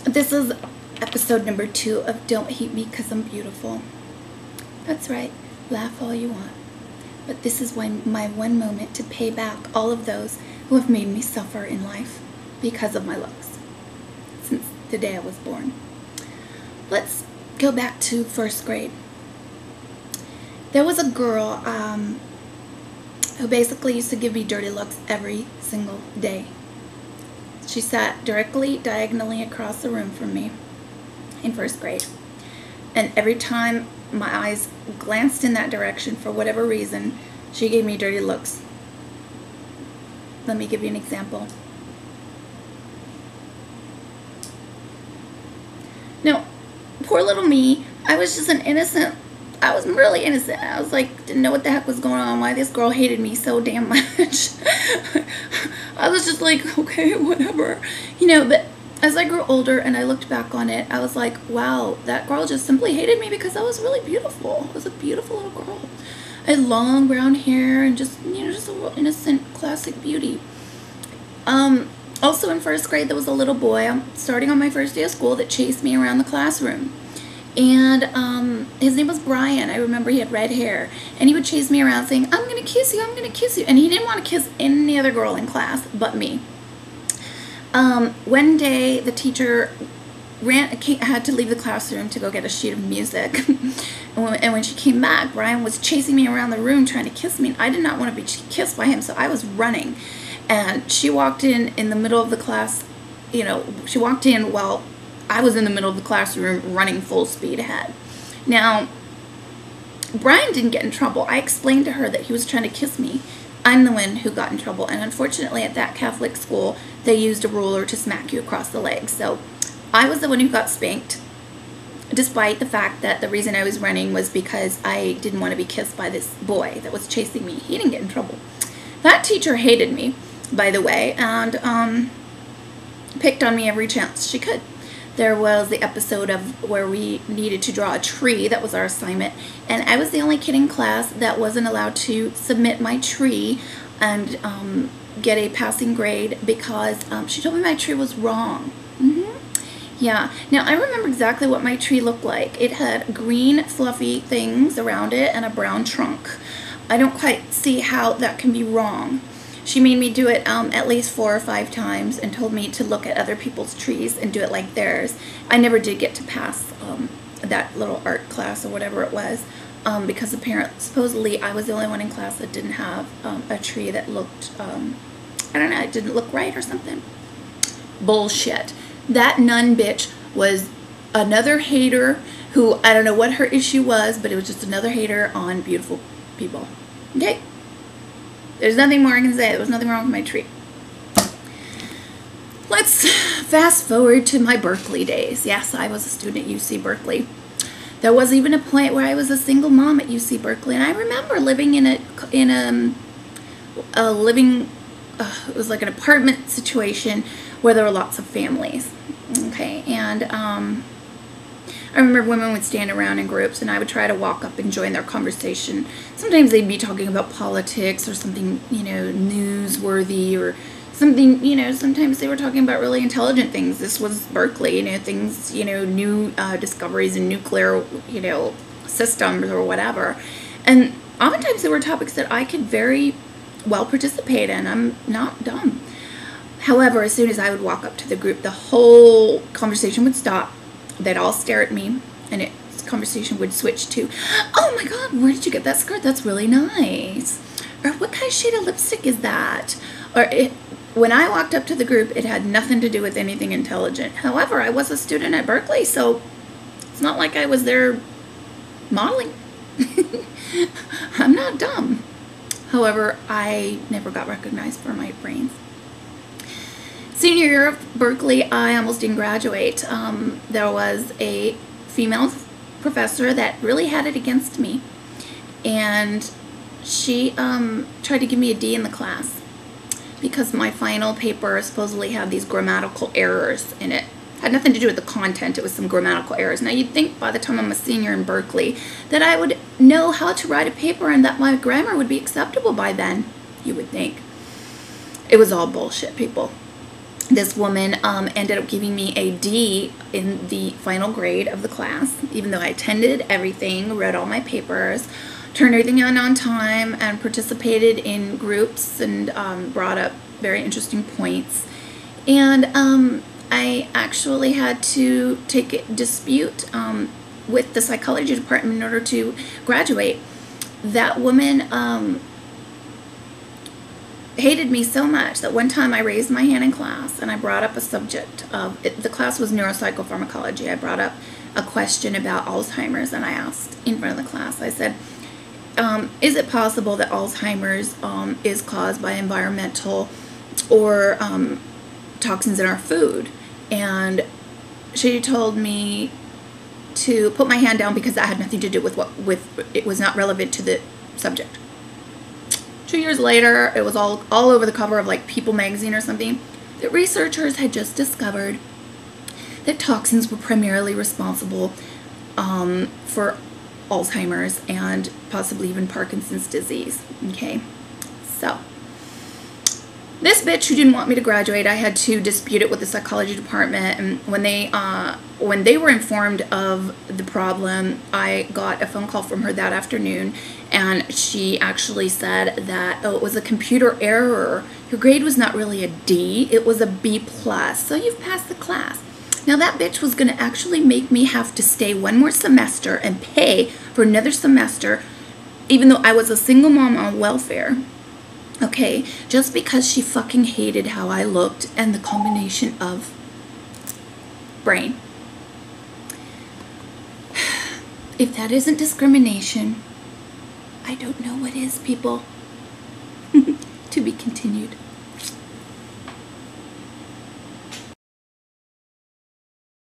This is episode number 2 of Don't Hate Me Because I'm Beautiful. That's right, laugh all you want. But this is my one moment to pay back all of those who have made me suffer in life because of my looks since the day I was born. Let's go back to first grade. There was a girl who basically used to give me dirty looks every single day. She sat diagonally across the room from me in first grade. And every time my eyes glanced in that direction, for whatever reason, she gave me dirty looks. Let me give you an example. Now, poor little me, I was just I was really innocent. I was like, didn't know what the heck was going on, why this girl hated me so damn much. I was just like, okay, whatever. You know, but as I grew older and I looked back on it, I was like, wow, that girl just simply hated me because I was really beautiful. I was a beautiful little girl. I had long brown hair and just, you know, just a real innocent, classic beauty. Also in first grade, there was a little boy starting on my first day of school that chased me around the classroom. And his name was Brian. I remember he had red hair. And he would chase me around saying, I'm going to kiss you, I'm going to kiss you. And he didn't want to kiss any other girl in class but me. One day, the teacher had to leave the classroom to go get a sheet of music. And when she came back, Brian was chasing me around the room trying to kiss me. And I did not want to be kissed by him, so I was running. And she walked in the middle of the class. You know, she walked in while I was in the middle of the classroom running full speed ahead. Now, Brian didn't get in trouble. I explained to her that he was trying to kiss me. I'm the one who got in trouble. And unfortunately, at that Catholic school, they used a ruler to smack you across the leg. So I was the one who got spanked, despite the fact that the reason I was running was because I didn't want to be kissed by this boy that was chasing me. He didn't get in trouble. That teacher hated me, by the way, and picked on me every chance she could. There was the episode of where we needed to draw a tree. That was our assignment. And I was the only kid in class that wasn't allowed to submit my tree and get a passing grade because she told me my tree was wrong. Yeah. Now, I remember exactly what my tree looked like. It had green, fluffy things around it and a brown trunk. I don't quite see how that can be wrong. She made me do it at least 4 or 5 times and told me to look at other people's trees and do it like theirs. I never did get to pass that little art class or whatever it was because supposedly I was the only one in class that didn't have a tree that looked, I don't know, it didn't look right or something. Bullshit. That nun bitch was another hater who, I don't know what her issue was, but it was just another hater on beautiful people. Okay? There's nothing more I can say. There was nothing wrong with my tree. Let's fast forward to my Berkeley days. Yes, I was a student at UC Berkeley. There was even a point where I was a single mom at UC Berkeley, and I remember living in it was like an apartment situation where there were lots of families. Okay, and I remember women would stand around in groups and I would try to walk up and join their conversation. Sometimes they'd be talking about politics or something, you know, newsworthy or something, you know, sometimes they were talking about really intelligent things. This was Berkeley, you know, things, you know, new discoveries in nuclear, you know, systems or whatever. And oftentimes there were topics that I could very well participate in. I'm not dumb. However, as soon as I would walk up to the group, the whole conversation would stop. They'd all stare at me, and the conversation would switch to, oh my God, where did you get that skirt? That's really nice. Or what kind of shade of lipstick is that? Or when I walked up to the group, it had nothing to do with anything intelligent. However, I was a student at Berkeley, so it's not like I was there modeling. I'm not dumb. However, I never got recognized for my brains. Senior year of Berkeley, I almost didn't graduate. There was a female professor that really had it against me. And she tried to give me a D in the class because my final paper supposedly had these grammatical errors in it. Had nothing to do with the content, it was some grammatical errors. Now you'd think by the time I'm a senior in Berkeley that I would know how to write a paper and that my grammar would be acceptable by then. You would think. It was all bullshit, people. this woman ended up giving me a D in the final grade of the class, even though I attended everything, read all my papers, turned everything in on time, and participated in groups and brought up very interesting points. And I actually had to take a dispute with the psychology department in order to graduate. That woman hated me so much that one time I raised my hand in class and I brought up a subject of the class was neuropsychopharmacology. I brought up a question about Alzheimer's, and I asked in front of the class, I said, is it possible that Alzheimer's is caused by environmental or toxins in our food? And she told me to put my hand down because that had nothing to do with it was not relevant to the subject. 2 years later, it was all over the cover of like People magazine or something, that researchers had just discovered that toxins were primarily responsible for Alzheimer's and possibly even Parkinson's disease. Okay, so this bitch who didn't want me to graduate, I had to dispute it with the psychology department, and when they were informed of the problem, I got a phone call from her that afternoon, and she actually said that, oh, it was a computer error. Your grade was not really a D, it was a B+, so you've passed the class. Now that bitch was going to actually make me have to stay one more semester and pay for another semester, even though I was a single mom on welfare. Okay, just because she fucking hated how I looked and the combination of brain. If that isn't discrimination, I don't know what is, people. To be continued.